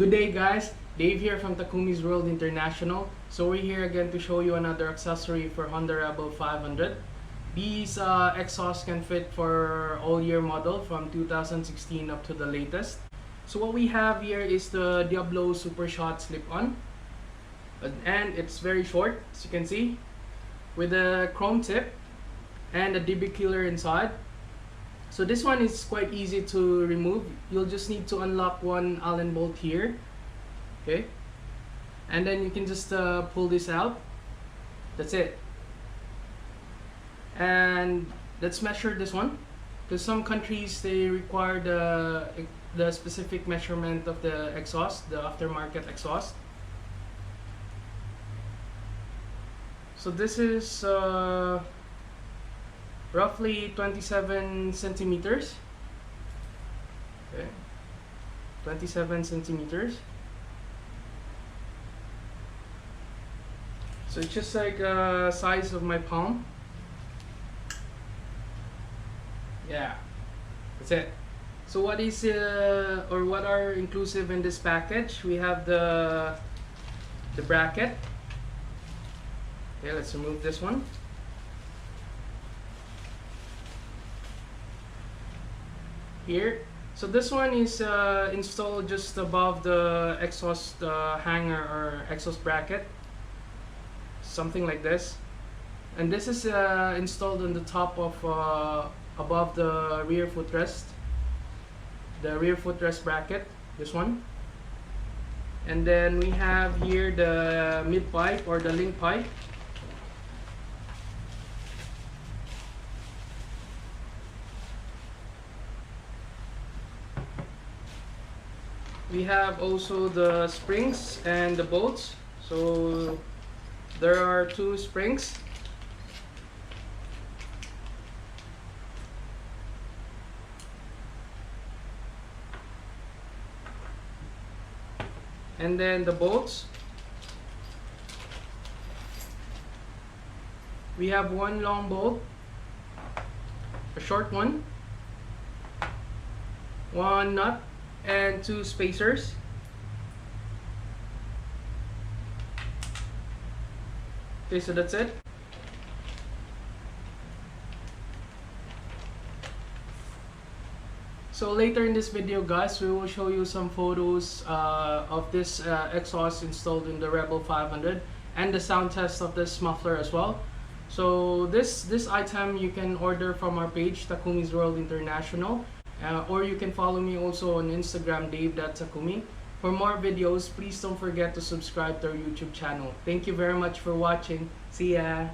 Good day guys, Dave here from Takumi's World International. So we're here again to show you another accessory for Honda Rebel500. These exhausts can fit for all year model from 2016 up to the latest. So what we have here is the Diablo Super Shot slip-on. And it's very short, as you can see, with a chrome tip and a DB killer inside. So this one is quite easy to remove. You'll just need to unlock one Allen bolt here, okay, and then you can just pull this out. That's it. And let's measure this one, because some countries they require the specific measurement of the exhaust, the aftermarket exhaust. So this is roughly 27 centimeters. Okay, 27 centimeters. So it's just like the size of my palm. Yeah, that's it. So what is or what are inclusive in this package? We have the bracket. Okay, let's remove this one. Here, so this one is installed just above the exhaust hanger or exhaust bracket, something like this, and this is installed on the top of above the rear footrest, bracket, this one. And then we have here the mid pipe or the link pipe. We have also the springs and the bolts. So there are two springs. And then the bolts. We have one long bolt, a short one, one nut, and two spacers. Okay, so that's it. So later in this video guys, we will show you some photos of this exhaust installed in the Rebel500 and the sound test of this muffler as well. So this item you can order from our page, Takumi's World International. Or you can follow me also on Instagram, Dave.Takumi. For more videos, please don't forget to subscribe to our YouTube channel. Thank you very much for watching. See ya!